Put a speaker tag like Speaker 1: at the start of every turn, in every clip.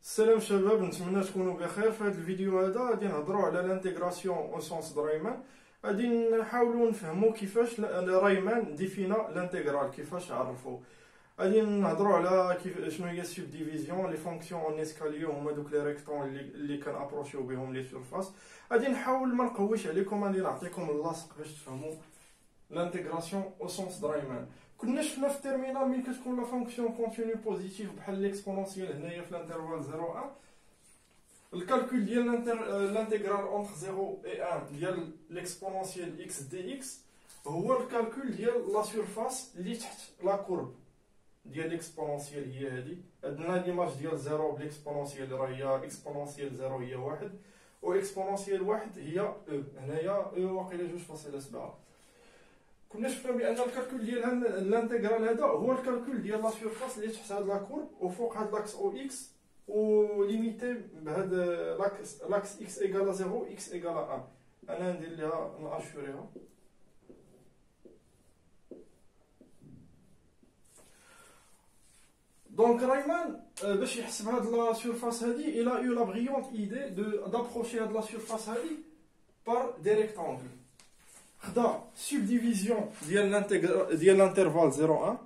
Speaker 1: السلام شباب، نتمنى تكونوا بخير. في هذا الفيديو هذا غادي نهضروا على لانتيغراسيون او سونس د رايمان. غادي نحاولوا نفهموا كيفاش رايمان ديفينا لانتيغرال، كيفاش عرفوا. غادي نهضروا على شنو هي السوب ديفيزيون، لي فونكسيون اون اسكاليي هما دوك لي ريكتون اللي كنابروشيو بهم لي سيرفاس. غادي نحاول ما نقويش عليكم، غادي نعطيكم اللاصق باش تفهموا لانتيغراسيون او سونس د رايمان. كنا شفنا في التيرمينال ملي كتكون لا فونكسيون كونتينيو بوزيتيف بحال ليكسبونونسيال هنايا في الانترفال 0 1، الكالكول ديال لانتيغرال اونتر 0 و 1 ديال ليكسبونونسيال اكس دي اكس هو الكالكول ديال لا سيرفاس اللي تحت لا كورب ديال ليكسبونونسيال. هي هادي عندنا ليماج ديال 0 بالاكسبونونسيال راه هي اكسبونونسيال 0 هي 1 و اكسبونونسيال 1 هي او. هنايا او واقيلا 2.7. كنا شفنا بان الكالكول ديال الانتيغرال هذا هو الكالكول ديال لا سيرفاس اللي تحت هاد لا كورب وفوق هاد لاكس او اكس و ليميتي بهاد لاكس اكس ايكال 0 اكس ايكال 1. انا ندير ليها ناشوريها. دونك رايمان باش يحسب هاد لا سيرفاس هادي الى يو لا بريونت ايدي دابروشي هاد لا سيرفاس هادي بار دي ريكتانغل. خدا سبديفيزيون ديال الانترفال 0 1.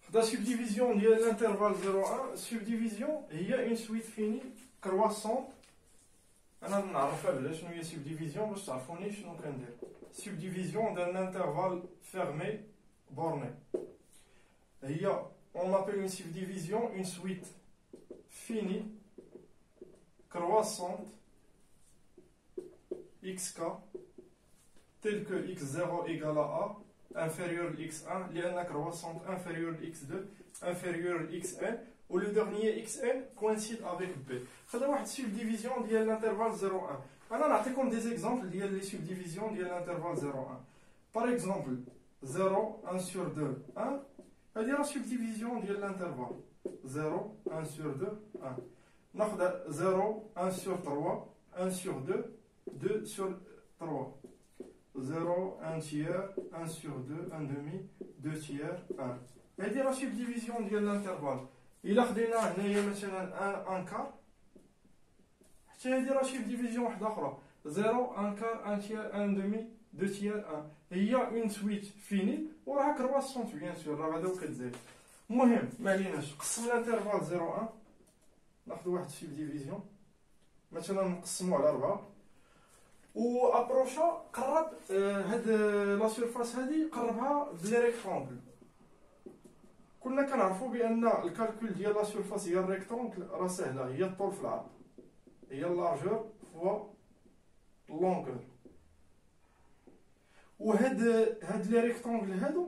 Speaker 1: خدا سبديفيزيون ديال الانترفال 0 1. سبديفيزيون هي اون سويت فيني كرواسون. انا نعرفها بلا شنو هي سبديفيزيون باش تعرفوني شنو كندير. سبديفيزيون دان انترفال فيرمي بورني هي on appelle une subdivision une suite finie croissante xk tel que x0 égale à a inférieur à x1 لأن croissante inférieure à x2 inférieure à xn ou le dernier xn coïncide avec b. خدا واحد subdivision ديال l'intervalle 0 1. انا نعطيكم des exemples ديال les subdivisions ديال l'intervalle 0 1. par exemple 0 1 sur 2 1. هذه لا سبديفيزيون ديال الانترفال 0 1 sur 2 1. ناخذ 0 1 sur 3 1 sur 2 2 sur 3 0 1 tiers 1 sur 2 1 demi 2 tiers 1. هذه لا سبديفيزيون ديال الانترفال. الا خدينا هنايا مثلا 1 كار حتى هذه لا سبديفيزيون واحده اخرى 0 1 كار 1 tiers 1 demi 2 tiers 1. هي اون سويت فيني وراها كرواسونت بيان سور راه غادا وكتزيد. المهم ما عليناش، قسم الانترفال 0 1 ناخذ واحد سيب ديفيزيون مثلا نقسمو على 4 و ابروشا قرب هاد لا سيرفاس هادي قربها بلي ريكتونغل. كنا كنعرفوا بان الكالكول ديال لا سيرفاس هي الريكتونغل راه سهله، هي الطول في العرض، هي اللارجور فوا لونغور. وهاد لي ريكتونغل هادو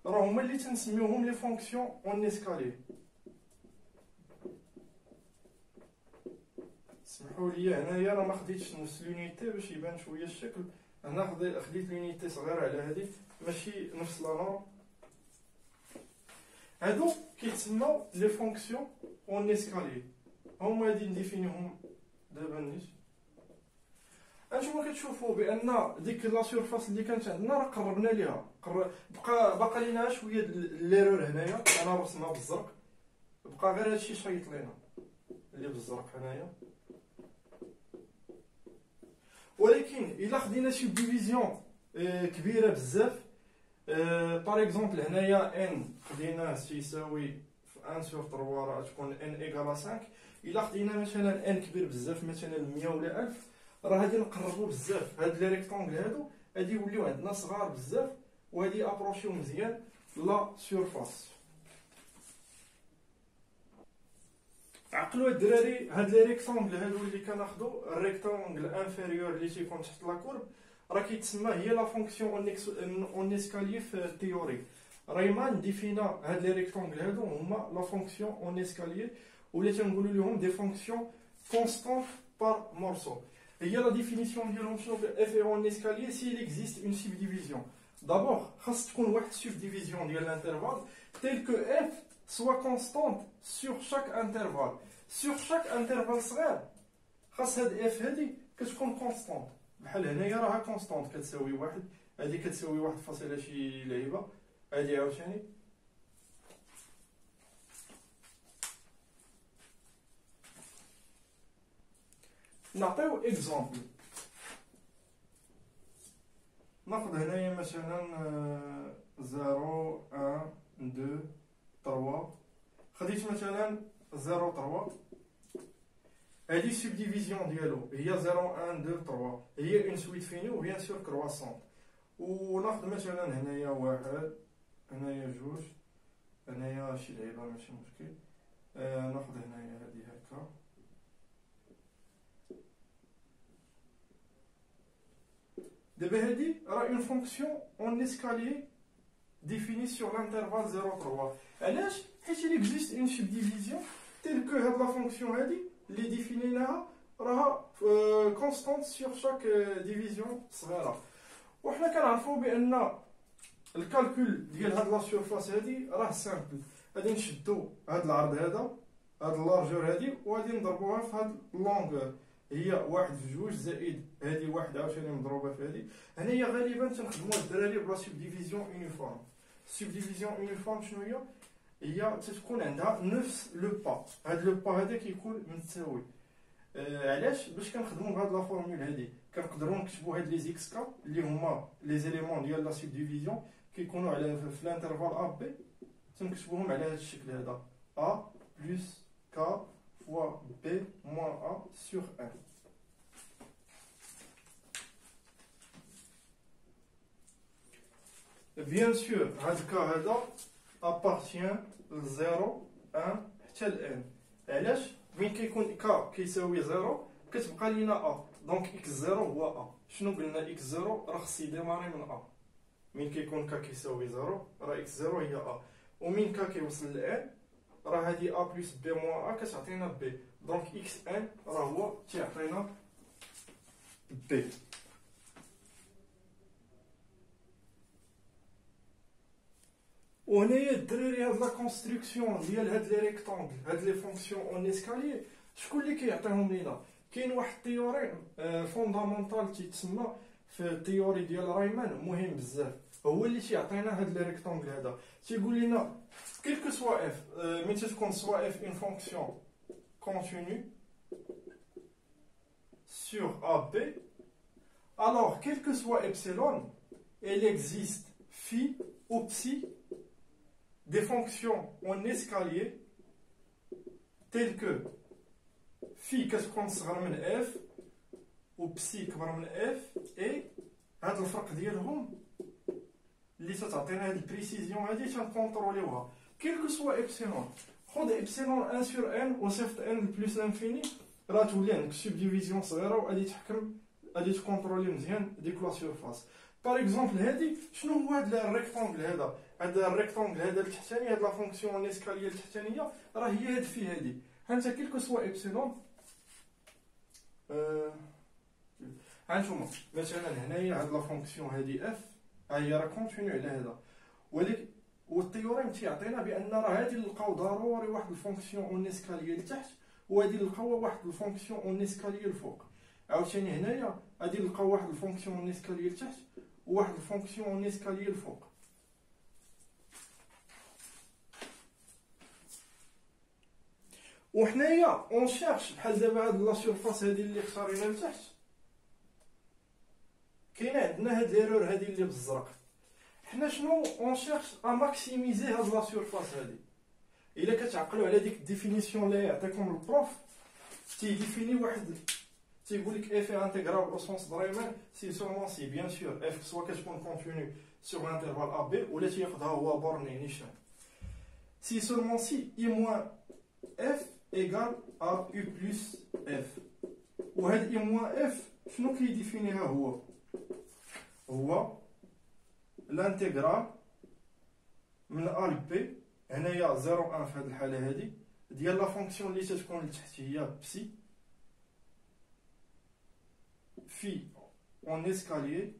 Speaker 1: راه هما اللي تنسميوهم لي فونكسيون اون اسكالي. سمحوا لي هنايا راه ما خديتش نفس لونيتي باش يبان شويه الشكل. هنا خديت لونيتي صغيره على هادي ماشي نفس لا نورم. هادو كيتسموا لي فونكسيون اون اسكالي. هما غادي نديفينيهم دابا نيت. انتوما كتشوفوا بان ديك لا سيرفاس اللي كانت عندنا راه قربنا ليها، بقى لينا شويه ليرور هنايا. انا رسمها بالزرق، بقى غير هادشي شايط لينا اللي بالزرق هنايا. ولكن الا خدينا شي ديفيزيون كبيره بزاف، باغ اكزومبل هنايا ان خديناه تيساوي 1 sur 3 راه تكون ان ايكال 5. الا خدينا مثلا ان كبير بزاف مثلا 100 ولا 1000 راه غادي نقربوا بزاف. هاد لي ريكتونغل هادو غادي يوليو عندنا صغار بزاف وغادي ابروشيو مزيان لا سيرفاس. عقلوا الدراري هاد لي ريكتونغل هادو اللي كناخدو الريكتونغل انفيريور اللي تيكون تحت لا كورب راه كيتسمى هي لا فونكسيون اون اسكاليي في التيوري. رايمان ديفينا هاد لي ريكتونغل هادو هما لا فونكسيون اون اسكاليي ولا تنقولوا لهم دي فونكسيون كونستانت بار مورسو. هي لا ديفينيسيون ديالهم شنو اف اون اسكاليي سي il existe une subdivision. d'abord خاص تكون واحد subdivision ديال الانترفال tel que f soit constante sur chaque intervalle. sur chaque intervalle صغير خاص هاد اف هادي كتكون كونستانت. بحال هنايا راها كونستانت كتساوي واحد، هادي كتساوي 1 شي لعيبه، هادي عاوتاني نعطيو اكزامبل. ناخذ هنايا مثلا 0 1 2 3. خديت مثلا 0 3. هذه سبديفيزيون ديالو هي 0 1 2 3، هي اون سويت فيني و بيان سور كرواسون. وناخذ مثلا هنايا 1، هنايا 2، هنايا شي لعيبه ماشي مشكل. ناخذ هنايا هذه هكا. دابا هذه راه اون فونكسيون اون اسكاليي ديفيني سور لانترفال 0 3. علاش؟ حيت il existe une subdivision telle que هاد لا فونكسيون هادي اللي ديفينيناها راها كونستانت سور شاك ديفيزيون صغيره. وحنا كنعرفوا بان الكالكول ديال هاد لا سورفاس هادي راه سامبل. غادي نشدو هاد العرض هذا، هاد اللارجور هادي، وغادي نضربوها في هاد اللونغور، هي 1 في 2 زائد هادي 1 عاوتاني مضروبه في هادي. هنايا غالبا تنخدموا الدراري بلا سبديفيزيون يونيفورم. سبديفيزيون يونيفورم شنو هي؟ هي تتكون عندها نفس لو با. هاد لو با هذا كيكون متساوي. علاش؟ باش كنخدموا بهاد لا فورمول هادي كنقدروا نكتبوا هاد لي زيكس كا اللي هما لي زيليمون ديال لا سبديفيزيون كيكونوا على في الانترفال ا بي، تنكتبوهم على هاد الشكل هذا ا بلس كا فوا بي موان ا سور ان. بيان سور هاد الكا هذا appartient ل 0 1 حتى ل ان. علاش؟ مين كيكون كا كيساوي 0 كتبقى لينا ا، دونك اكس 0 هو ا. شنو قلنا؟ اكس 0 راه خص يديماري من ا. مين كيكون كا كيساوي 0 راه اكس 0 هي ا، ومين كا كيوصل ل ان راه هادي ا بلس بي موان ا كتعطينا بي، دونك اكس ان راه هو تيعطينا بي. وهنايا الدراري هاد لا كونستركسيون ديال هاد لي ريكتونغل، هاد لي فونكسيون اون اسكاليي، شكون اللي كيعطيهم لينا؟ كاين واحد التيوريم فوندامونتال تيتسمى في التيوري ديال رايمان، مهم بزاف، هو اللي تيعطينا هاد لي ريكتونغل هذا. تيقول لنا كيلكو سوا اف، ملي تكون سوا اف اون فونكسيون كونتينيو sur AB, alors quel que soit epsilon, il existe phi ou psi des fonctions en escalier telles que phi كتكون صغر من f و psi كبر من f، et هاد الفرق ديالهم اللي تتعطينا هاد البريسيزيون هادي تنكونطروليوها. كيل كو سوا ابسيلون، خذ ابسيلون 1 سور ان وصيفط ان بلس انفيني، راه تولي عندك سبديفيزيون صغيره وغادي تحكم، غادي تكونطرولي مزيان ديك لا سورفاس. باغ اكزومبل هادي شنو هو هاد الريكتونغل هذا؟ هاد الريكتونغل هذا التحتاني، هاد لا فونكسيون اسكاليي التحتانيه راه هي هاد في هادي. هانت كيل كو سوا ابسيلون، هانتوما مثلا هنايا هاد لا فونكسيون هادي اف هي راه كونتينيو على هذا، ولكن والتيوريم تيعطينا بان راه هادي نلقاو ضروري واحد الفونكسيون اون اسكاليي لتحت، وهادي نلقاو واحد الفونكسيون اون اسكاليي الفوق. عاوتاني هنايا غادي نلقاو واحد الفونكسيون اون اسكاليي لتحت وواحد الفونكسيون اون اسكاليي الفوق. وحنايا اون شيرش بحال دابا هاد لا سورفاس هادي اللي اختارينا لتحت، كاينه عندنا هاد ليرور هادي اللي بالزرق. حنا شنو اون شيرش ا ماكسيميزي هاد لا سورفاس هادي. الا كتعقلوا على ديك الديفينيسيون اللي يعطيكم البروف، تيديفيني واحد، تيقول لك اف انتيغرال او سونس دريمان سي سومون سي بيان سور اف سوا كتكون كونتينيو سور انترفال ا بي ولا تياخذها هو بورني نيشان، سي سومون سي اي موان اف ايغال ا يو بلس اف. وهاد اي موان اف شنو كيديفينيها هو الانتيغرال من ا ل بي، هنايا 0 1 في هاد الحاله هادي ديال لا فونكسيون اللي تتكون لتحت هي بسي في اون اسكاليي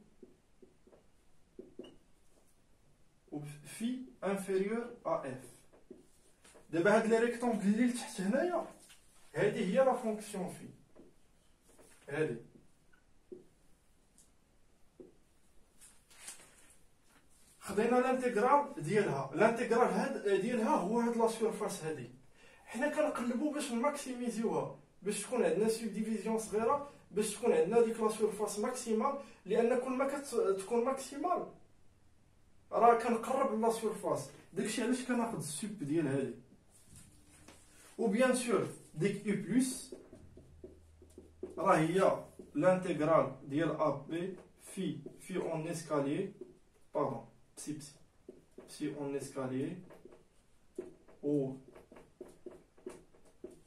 Speaker 1: و في انفيريور ا اف. دابا هاد لي ريكتونغل اللي لتحت هنايا هادي هي لا فونكسيون في هادي. خدينا الانتيغرال ديالها، الانتيغرال ديالها هو هاد لا سورفاس هادي. حنا كنقلبوا باش نماكسيميزيوها، باش تكون عندنا سبديفيزيون صغيره، باش تكون عندنا ديك لا سورفاس ماكسيمال، لان كل ما كتكون ماكسيمال راه كنقرب لا سورفاس. داكشي علاش كناخذ السوب ديال هذه. وبيان سور ديك اي بلس راه هي لانتيغرال ديال ا بي في اون اسكاليي باردون بسي اون اسكاليي و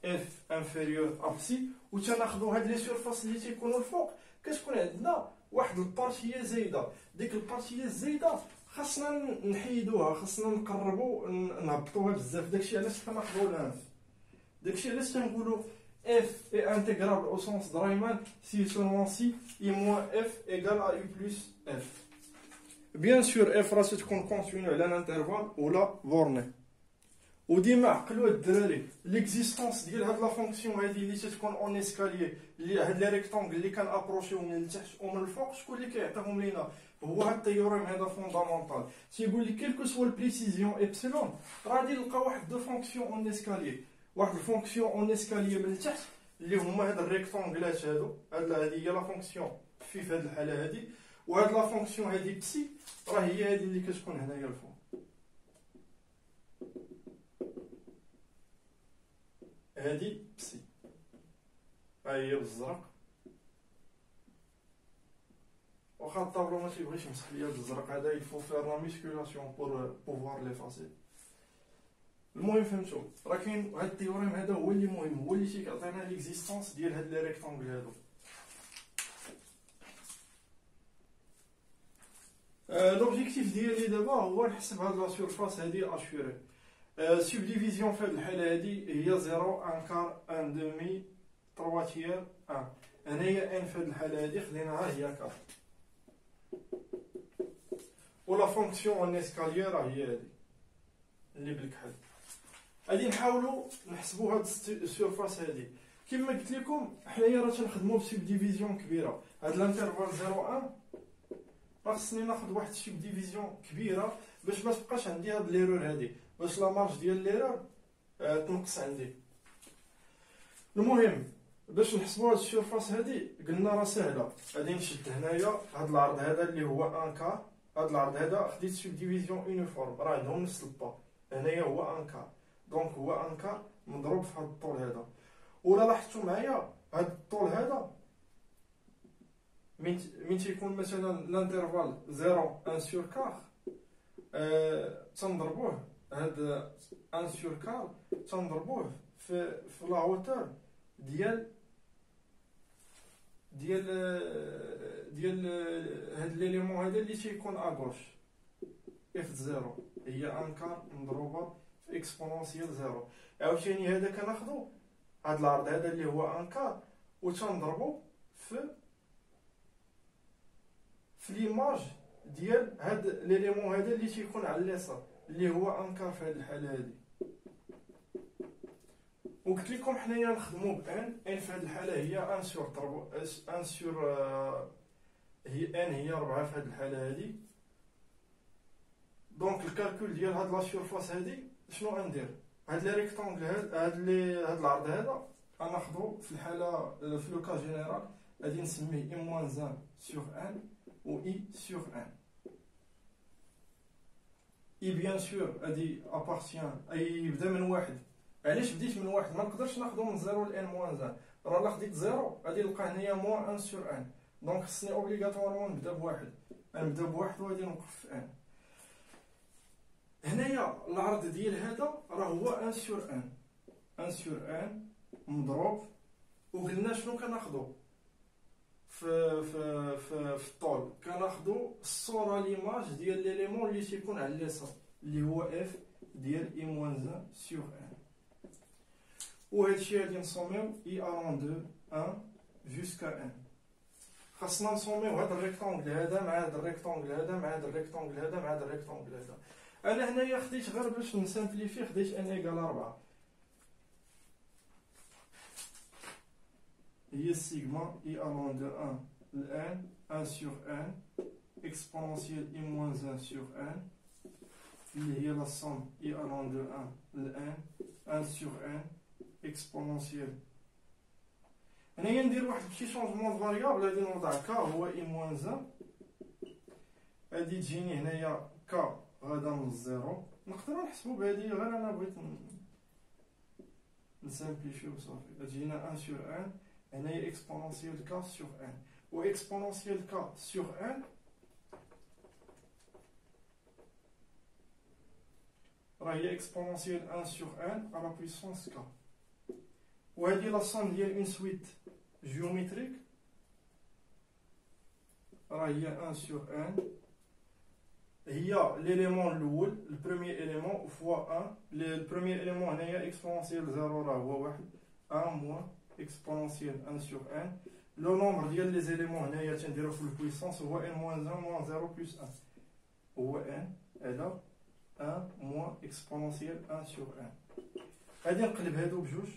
Speaker 1: اف انفيريور ا بسي. و تناخذوا هاد لي سيرفاس اللي تيكونوا الفوق كتكون عندنا واحد البارتيه زايده. ديك البارتيه الزايده خاصنا نحيدوها، خاصنا نقربوا نهبطوها بزاف. داكشي علاش كناخذوا لانف. داكشي علاش تنقولوا f est intégrable au sens de Riemann si seulement si i moins f égale à u plus f. Bien sûr f راه تكون كونتينيو على الانترفال ولا بورني. وديما عقلوا الدراري ليكزيستونس ديال هاد لا فونكسيون هادي اللي تتكون اون اسكاليي، اللي هاد لي ريكتونغل اللي كنابروشيو من التحت ومن الفوق، شكون اللي كيعطيهم لينا؟ هو هاد التيوريم هذا فوندامونتال. تيقول لك كيلكو سوا البريسيزيون ابسيلون راه غادي نلقى واحد دو فونكسيون اون اسكاليي، واحد الفونكسيون اون اسكاليي من التحت اللي هما هاد الريكتونغلات هادو. هادي هي لا فونكسيون في هاد الحاله هادي، وهاد لا فونكسيون هادي بسي راه هي هادي اللي كتكون هنايا الفوق. هادي بسي ها هي بالزرق، واخا الطابلو ما تيبغيش يمسح ليا بالزرق هذا يفو فير لا ميسكولاسيون بور بوفوار لي فاسي. المهم فهمتوا راه كاين هاد التيوريم هذا هو اللي مهم، هو اللي تيعطينا ليكزيستونس ديال هاد لي ريكتونغل هادو. لوبجيكتيف ديالي دابا هو نحسب هاد لا سورفاس هادي اشوري. سبديفيزيون في هاد الحاله هادي هي 0 1 كار 1 دومي 3 تيير 1. هنايا ان في هاد الحاله هادي خديناها هي كار، ولا فونكسيون اون اسكاليي راه هي هادي اللي بالكحل. غادي نحاولوا نحسبوا هاد السيرفاس هادي. كما قلت لكم حنايا راه تنخدموا بسبديفيزيون كبيره. هاد الانترفال 0 1 راه خصني ناخذ واحد السبديفيزيون كبيره باش ما تبقاش عندي هاد ليرور هادي، باش لا مارج ديال ليرور تنقص عندي. المهم باش نحسبوا هاد السيرفاس هادي قلنا راه سهله. غادي نشد هنايا هاد العرض هذا اللي هو 1 كار، هاد العرض هذا خديت سبديفيزيون يونيفورم راه عندهم نفس البا. هنايا هو 1 كار، دونك هو 1 كار مضروب في هاد الطول هذا. ولا لاحظتوا معايا هاد الطول هذا من تيكون مثلا الانترفال 0 1 سور كار تنضربوه هاد 1 سور كار تنضربوه في لا هوتور ديال هاد ليليمون هذا اللي تيكون اغوش اف 0 هي 1 كار مضروبه في اكسبونونسيال 0. عاوتاني هذا كناخذو هاد العرض هذا اللي هو 1 كار و تنضربو في ليماج ديال هاد ليليمون هذا اللي تيكون على اليسار اللي هو 1 كار في هاد الحاله هادي. وقلت لكم حنايا نخدموا بان في هاد الحاله هي 1 سور 1 سور هي ان هي 4 في هاد الحاله هادي. دونك الكالكول ديال هاد لا سورفاس هادي شنو غندير؟ هاد لي ريكتونغل هاد العرض هذا غناخذو في الحاله في لو كا جينيرال غادي نسميه اي موان 1 سور ان و اي سور ان. اي بيان سور غادي ابارتيان اي يبدا من واحد. علاش بديت من واحد؟ ما نقدرش ناخذو من 0 ل ان موان 1. راه الا خديت 0 غادي نلقى هنايا موان 1 سور ان، دونك خصني اوبليغاتوارمون نبدا بواحد. غنبدا بواحد وغادي نوقف في ان. هنايا العرض ديال هذا راه هو 1 سور ان، 1 سور ان مضروب. وقلنا شنو كناخذو في الطول؟ كناخذو الصوره ليماج ديال ليليمون اللي تيكون على اليسار اللي هو اف ديال اي موان 1 سور ان. وهذا الشيء غادي نسوميو اي الون دو 1 جوسكا ان. خاصنا نسوميو هذا الريكتونغل هذا مع هذا الريكتونغل هذا مع هذا الريكتونغل هذا مع هذا الريكتونغل هذا. انا هنايا خديت غير باش نسامبليفي خديت ان ايكال 4 هي السيغما اي الون دو 1 لان 1 سور ان اكسبونونسيال اي موان 1 سور ان اللي هي لا سوم اي الون دو 1 لان 1 سور ان exponentielle هنايا ندير واحد بشي شونجمون فاريابل، غادي نوضع كا هو اي موان زان، غادي تجيني هنايا كا غادا من الزيرو. نقدروا نحسبوا بهادي، غير انا بغيت نسامبليفيو صافي. غتجينا ان سور ان، هنايا اكسبونونسيال كا سور ان، و اكسبونونسيال كا سور ان راه هي اكسبونونسيال ان سور ان على بويسونس كا. وهادي لا سوم ديال اون سويت جيوميتريك راه هي ان سور ان، هي ليليمون الاول البروميير اليمون فوا ان. البروميير اليمون هنايا اكسبونونسيال زيرو راه هو واحد، ان موان اكسبونونسيال ان سور ان. لو نومبر ديال لي زيليمون هنايا تنديرو في البويسونس هو ان موان ان موان زيرو بلس ان، هو ان على ان موان اكسبونونسيال ان سور ان. غادي نقلب هادو بجوج،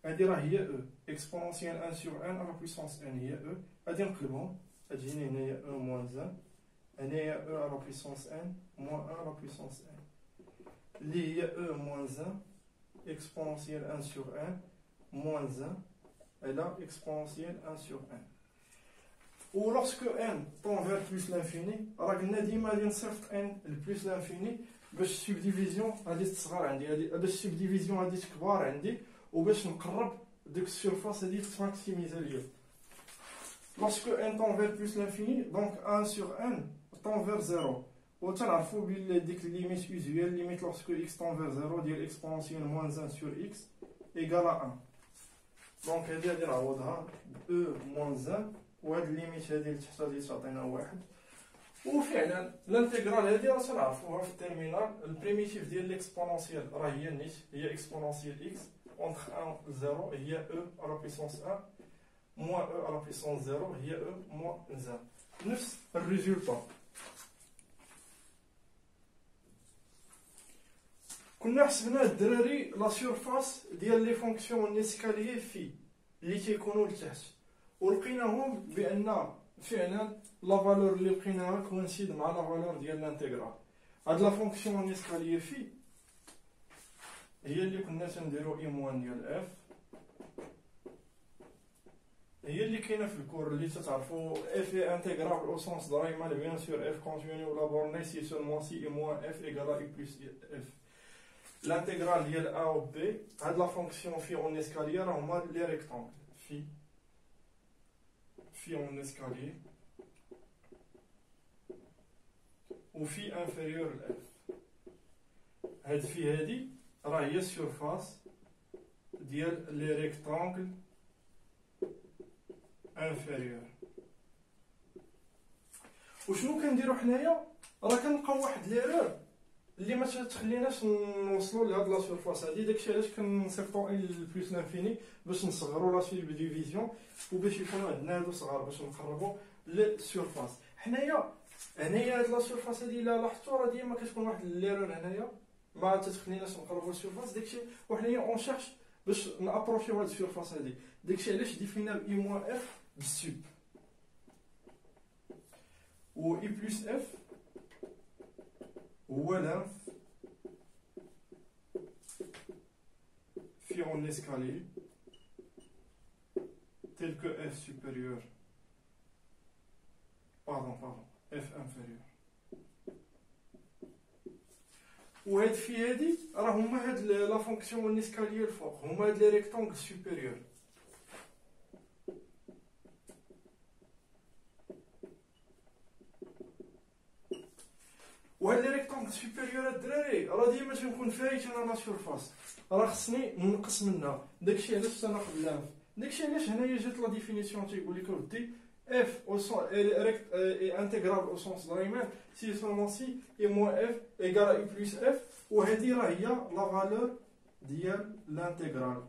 Speaker 1: هادي راه هي او اكسبونونسيال ان سور ان على بويسونس ان هي او، غادي نقلبهم تجيني هنايا او موان ان، هنايا او على بويسونس ان موان ان على بويسونس ان اللي هي او موان ان اكسبونونسيال ان سور ان موان ان على اكسبونونسيال ان سور ان. و لوrsque n tend vers plus l'infini راه قلنا ديما غادي نصيفط n لبلوس لانفيني باش السبديفيزيون غادي تصغر عندي، باش السبديفيزيون غادي تكبر عندي، وباش نقرب ديك السيرفاس هادي تماكسيميزا ليا. lorsque n tend vers plus l'infini donc 1 sur n tend vers 0. وتنعرفوا بلي ديك ليميت يوزويال ليميت lorsque x tend vers 0 ديال اكسبونونسيال موان 1 sur x ايكال 1. دونك هادي غادي نعوضها ب او موان 1، وهاد الليميت هادي اللي تحت غادي تعطينا واحد. وفعلا الانتيغرال هادي راه تنعرفوها في التيرمينال، البريميتيف ديال ليكسبونونسيال راه هي نيت هي اكسبونونسيال اكس اونتر 1 و 0 هي او على بويسونس 1 موان او على بويسونس 0 هي او موان 1. نفس الريزولطا. كنا حسبنا الدراري لا سيرفاس ديال لي فونكسيون نيسكاليي في اللي تيكونوا لتحت، ولقيناهم بان فعلا لا فالور اللي لقيناها كوانسيد مع لا فالور ديال الانتيغرال. هاد لا فونكسيون نيسكاليي في هي اللي كنا تنديرو اي موان ديال اف، هي اللي كاينه في الكور اللي تتعرفوا اف اي انتيغرال او سونس دايمال بيان سور اف كونتينيو ولا بورني سي سولمون سي اي موان اف ايكال اي بلس اف. الانتيغرال ديال ا و بي هاد لا فونكسيون في اون اسكاليي راه هما لي ريكتانغل في اون اسكاليي وفي انفيريور لاف. هاد في هادي راه هي السيرفاس ديال لي ريكتانغل انفيريور. وشنو كنديرو حنايا؟ راه كنلقاو واحد ليرور اللي ما تخليناش نوصلوا لهاد لا سيرفاس هادي، داكشي علاش كنصيفطو ان بلس لانفيني باش نصغروا لا سيب ديفيزيون وباش يكونوا عندنا هادو صغار باش نقربوا للسيرفاس. هنايا هاد لا سيرفاس هادي الا لاحظتوا راه ديما كتكون واحد ليرور هنايا ما تتخليناش نقربوا للسيرفاس، داكشي وحنايا اون شيرش باش نابروشيو هاد السيرفاس هادي، داكشي علاش ديفينا اي موان اف بالسوب و اي بلس اف هو لانف في اون اسكالي tel que f supérieur pardon f inférieur. وهاد في هادي راه هما هاد لا فونكسيون نيسكاليي الفوق هما هاد لي ريكتانغل سوبيريور. وهاد لي ريكتانغل سوبيريور الدراري راه ديما تنكون فايت انا لا سيرفاس، راه خصني ننقص منها، داكشي علاش تناخد لانف. داكشي علاش هنايا جات لا ديفينيسيون تيقول لك اودي اف او سون ريكت انتيغرال او سونس دايمال سي سولمون سي اي موان اف ايكال اي بلس اف، وهادي راه هي لا فالور ديال لانتيغرال.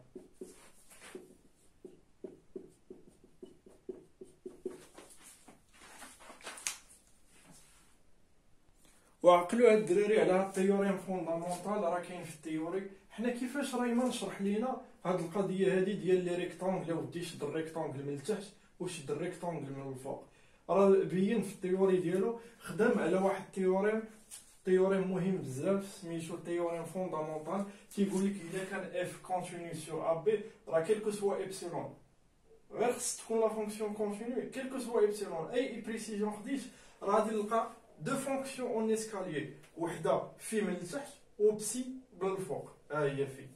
Speaker 1: وعقلوا هاد الدراري على هاد التيوريم فوندامونتال راه كاين في التيوري. حنا كيفاش رايما نشرح لينا هاد القضيه هادي ديال لي ريكتانغل، ودي شد الريكتانغل من التحت وشد الريكتانغل من الفوق، راه بين في التيوري ديالو خدام على واحد التيوريم تيوريم مهم بزاف سميتو تيوريم فوندامونتال، تيقول لك الا كان اف كونتينيو سور ا بي راه كيلكو سوا ايبسيلون غير خص تكون لا فونكسيون كونتينيو كيلكو سوا ايبسيلون. اي بريسيزيون خديت راه غادي نلقى دو فونكسيون اون اسكاليي، وحده في من التحت وبسي بالفوق. ها هي في،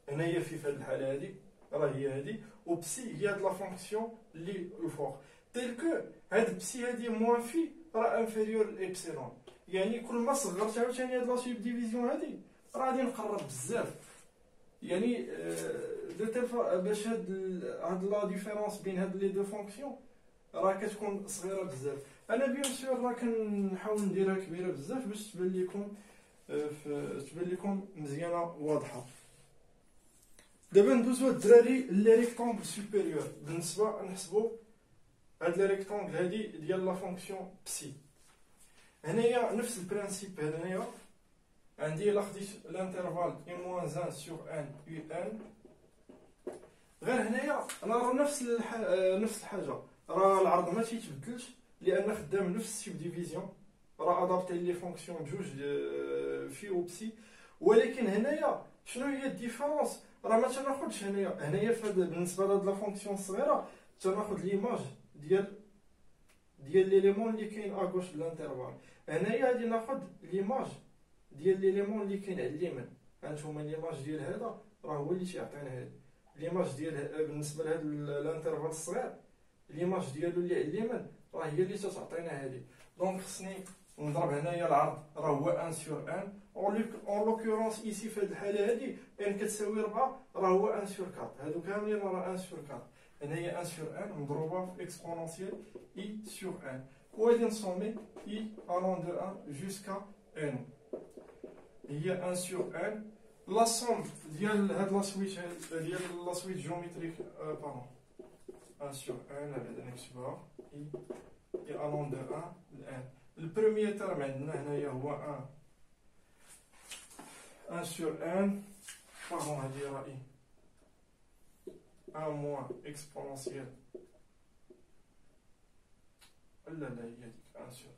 Speaker 1: هنا هي في هذه الحاله هذه راه هي هذه، وبسي هي هاد لا فونكسيون اللي الفوق. تيل كو هاد بسي هادي موان في راه انفيريور لابسيلون، يعني كل ما صغرت عاوتاني هاد لا سوب ديفيزيون هادي راه غادي نقرب بزاف. يعني دو تيل باش هاد لا ديفيرونس بين هاد لي دو فونكسيون راه كتكون صغيره بزاف. انا بيان سور راه كنحاول نديرها كبيره بزاف باش تبان لكم مزيانه واضحه. دابا ندوزو الدراري لي ريكتونغل سوبيريور. بالنسبه نحسبوا هاد لي ريكتونغل هادي ديال لا فونكسيون بسي. هنايا نفس البرانسيب. هنايا عندي الا خديت الانترفال اي موان 1 سور ان يو ان، غير هنايا راه نفس الحاجه، راه العرض ما تيتبدلش لان خدام نفس السوب ديفيزيون، راه ادابتي لي فونكسيون بجوج في و بسي. ولكن هنايا شنو هي الديفيرونس؟ راه ما تناخذش هنايا بالنسبه لهاد لا فونكسيون الصغيره تناخذ ليماج ديال ليليمون اللي كاين اغوش بالانترفال. هنايا غادي ناخذ ليماج ديال ليليمون اللي كاين على اليمين. هانتوما ليماج ديال هذا راه هو اللي تيعطينا هذا ليماج ديال بالنسبه لهاد الانترفال الصغير، ليماج ديالو اللي على اليمين راه هي اللي تتعطينا هذه. دونك خصني نضرب هنايا العرض راه هو 1 سور 1 اون لوكورونس ايسي في هذه الحاله هذه ان كتساوي 4 راه هو 1 سور 4. هادو كاملين راه 1 سور 4. هنايا 1 سور 1 مضروبه في اكسبونونسيال اي سور 1 وغادي نسومي اي الون دو 1 جوسكا ان هي 1 سور 1. لا سوم ديال هاد لا سويت ديال لا سويت جيوميتريك باردون 1 سور 1 بعدا نكتبها اي الون دو 1 الان. البروميير ترم عندنا هنايا هو 1 سور 1 باردون هادي راه اي 1 موان اكسبونونسيال لا هي هذيك 1 سور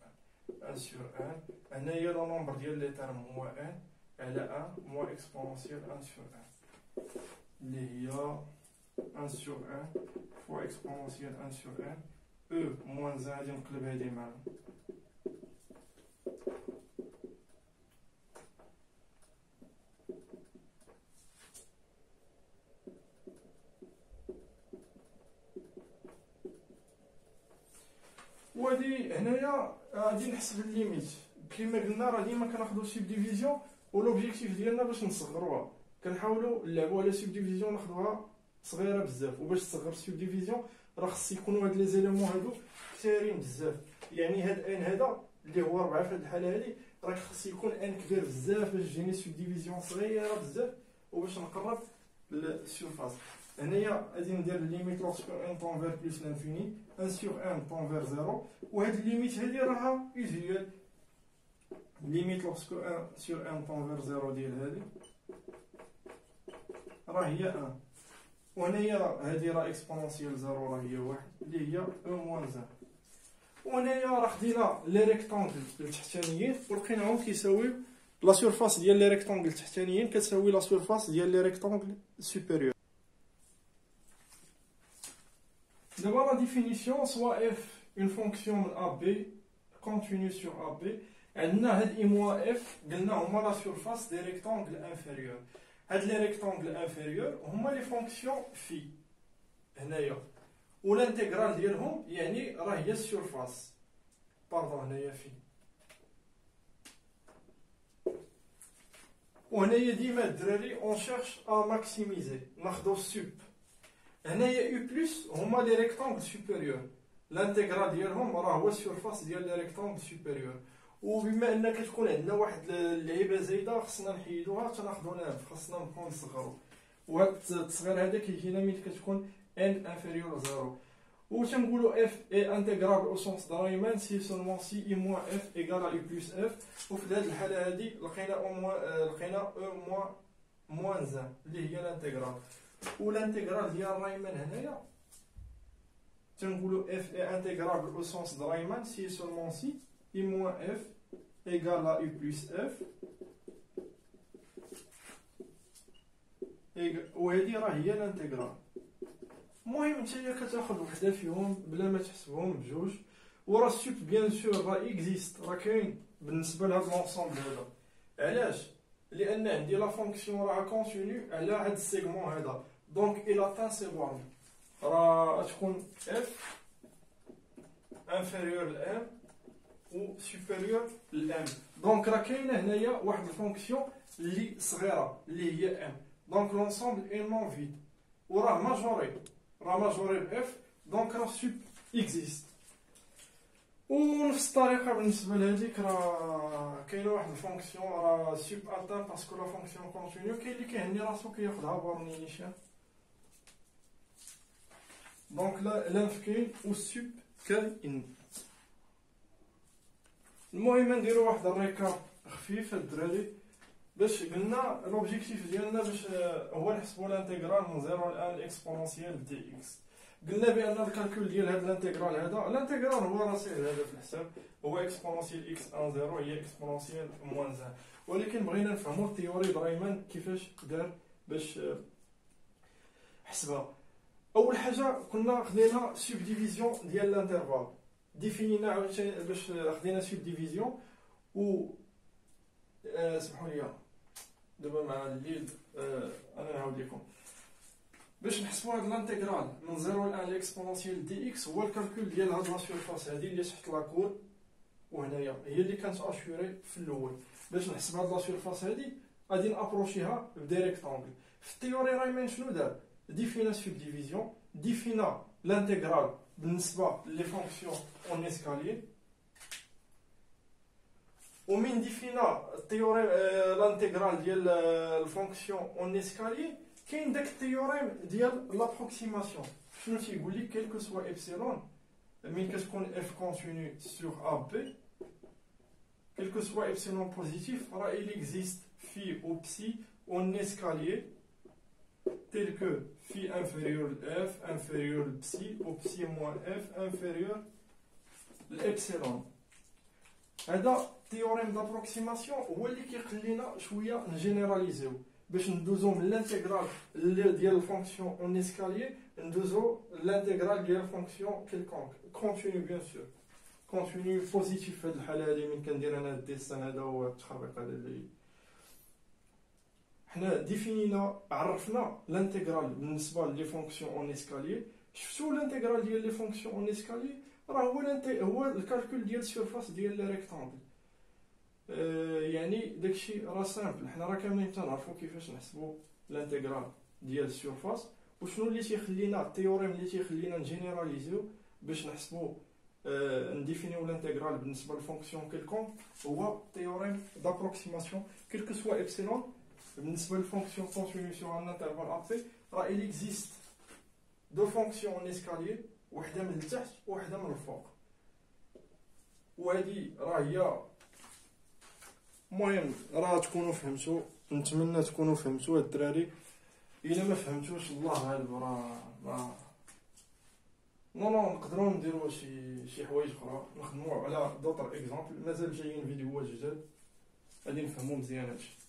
Speaker 1: 1 1 سور 1. هنايا لو نومبر ديال لي تيرم هو 1 على 1 موان اكسبونونسيال 1 سور 1 اللي هي 1 سور 1 فوا اكسبونونسيال 1 سور 1 او موان 1. غادي نقلب هادي معنا وهادي هنايا غادي نحسب الليميت. كيما قلنا راه ديما كناخذوا سوب ديفيزيون ولوبجيكتيف ديالنا باش نصغروها كنحاولوا نلعبوا على سوب ديفيزيون ناخذوها صغيره بزاف. وباش تصغر سوب ديفيزيون راه خص يكونوا هاد لي زيليمون هادو كثيرين بزاف. يعني هاد ان هذا اللي هو 4 في هاد الحاله هادي راه خص يكون ان كبير بزاف باش تجيني سوب ديفيزيون صغيره بزاف وباش نقرب للسيرفاس. هنايا غادي ندير ليميت لوغسكو ان طون فير بلس لانفيني 1 سور 1 طون فير 0. وهاد الليميت هادي راها يوزيوال ليميت لوغسكو 1 سور 1 طون فير 0 ديال هادي راه هي 1. وهنايا هادي راه اكسبونونسيال 0 راه هي 1 اللي هي او موان 0. وهنايا راه خدينا لي ريكتونغل التحتانيين ولقيناهم كيساويو لا سورفاس ديال لي ريكتونغل التحتانيين كتساوي لا سورفاس ديال لي ريكتونغل سوبيريور. دابا لا ديفينيسيون سوا اف اون فونكسيون من ا بي كونتينيو سور ا بي. عندنا هاد اي موا اف قلنا هما لا سورفاس دي ريكتونغل انفيريور. هاد لي ريكتونغل انفيريور هما لي فونكسيون في هنايا والانتيغرال ديالهم يعني راه هي السورفاس باردون هنايا في. وهنايا ديما الدراري اون شيرش ا ماكسيميزي ناخدو السوب. هنايا يو بلس هما لي ريكتونغل سوبيريور الانتيغرال ديالهم راه هو السورفاس ديال لي ريكتونغل سوبيريور. وبما ان كتكون عندنا واحد اللعيبه زايده خصنا نحيدوها تناخدو ناف خصنا نبقاو نصغرو. وهاد التصغير هذا كيجينا ملي كتكون ان انفيريور 0. و تنقولوا اف اي انتيغرابل او سونس دايمان سي سولمون سي اي موان اف ايكال ا بلس اف. وفي هذه الحاله هذه لقينا او موان 1 اللي هي الانتيغرال. والانتيغرال ديال رايمان هنايا تنقولوا اف اي انتيغرابل او سونس دايمان سي سولمون سي اي موان اف égale à U plus F وهذه راه هي الانتجرال. المهم نتايا كتاخذ وحده فيهم بلا ما تحسبهم بجوج، وراه السوب بيان سور راه اكزيست، راه كاين بالنسبه لهاد لونسومبل هذا. علاش؟ لان عندي لا فونكسيون راه كونتينيو على هاد السيغمون هذا، دونك الى تان سي بورن راه تكون اف انفيريور لام و سوبيريور لام. دونك راه كاينه هنايا واحد الفونكسيون اللي صغيره اللي هي ام، دونك لونسومبل اي نون فيد وراه ماجوري، راه ماجوري باف، دونك راه سوب اكزيست. ونفس الطريقه بالنسبه لهذيك راه كاينه واحد الفونكسيون راه سوب اتان باسكو لا فونكسيون كونتينيو، كاين اللي كيهني راسو كياخذها بورني نيشان، دونك لا الانف كاين والسوب كاين. المهم نديرو واحد الريكاب خفيف الدراري، باش قلنا لوبجيكتيف ديالنا باش هو نحسبو الانتيغرال من 0 ل 1 الاكسبونونسيال دي اكس. قلنا بان الكالكول ديال هذا الانتيغرال هذا، الانتيغرال هو راه ساهل هذا في الحساب، هو اكسبونونسيال اكس 1 0 هي اكسبونونسيال موان 1، ولكن بغينا نفهمو التيوري برايمان كيفاش دار باش حسبها. اول حاجه كنا خدينا سوب ديفيزيون ديال الانترفال، ديفينينا عاوتاني باش خدينا سوب ديفيزيون و سمحوا لي دابا مع الليل انا نعاود لكم باش نحسبوا هاد الانتيغرال من 0 ل 1 ليكسبونونسيال دي اكس. هو الكالكول ديال هاد لا سيرفاس هادي اللي تحت لاكور وهنايا هي اللي كانت اشوري في الاول. باش نحسب هاد لا سيرفاس هادي غادي نابروشيها بديريكتونغل. في التيوري رايمان شنو دار؟ ديفينا سوب ديفيزيون، ديفينا الانتيغرال بالنسبه لي فونكسيون اون اسكاليي، ومن ديفينا التيوريم الانتيغرال ديال الفونكسيون اون اسكاليي كاين داك التيوريم ديال لابروكسيماسيون. شنو تيقول لك؟ كيلكو سوا ايبسيلون من كتكون اف كونتينيو سور ا بي، كيلكو سوا ايبسيلون بوزيتيف راه il existe phi ou psi en escalier tel que phi inférieur à f inférieur à psi ou psi moins f inférieur à epsilon. هذا تيوريم دابروكسيماسيون هو اللي كيخلينا شويه نجينيراليزيو باش ندوزو من الانتيغرال ديال الفونكسيون اون اسكاليي ندوزو لانتيغرال ديال الفونكسيون كيلكونك كونتينيو بيان سور، كونتينيو بوزيتيف في هذه الحاله هذه. من كندير انا الديسان هذا هو التخربيق هذا اللي حنا ديفينينا عرفنا الانتيغرال بالنسبه لي فونكسيون اون اسكاليي. شفتوا الانتيغرال ديال لي فونكسيون اون اسكاليي راه هو الكالكول ديال السيرفاس ديال الريكتانغل. يعني داكشي راه سامبل، حنا راه كاملين تنعرفوا كيفاش نحسبوا الانتيغرال ديال السيرفاس. وشنو اللي تيخلينا التيوريم اللي تيخلينا نجينيراليزيو باش نحسبوا نديفينيو الانتيغرال بالنسبه للفونكسيون كيلكون هو تيوريم دابروكسيماسيون كيلكو سوا ايبسيلون بالنسبه للفونكسيون كونتينيو سور ان انترفال ابي. راه il existe دو فونكسيون اون اسكاليي، وحده من التحت وحده من الفوق، وهذه راه هي. المهم راه تكونوا فهمتوا، نتمنى تكونوا فهمتوا الدراري. الا ما فهمتوش الله غالب راه ما نقدروا نديروا شي حوايج اخرى، نخدموا على دوطر اكزامبل مازال جايين فيديوهات جداد غادي نفهموا مزيان هادشي.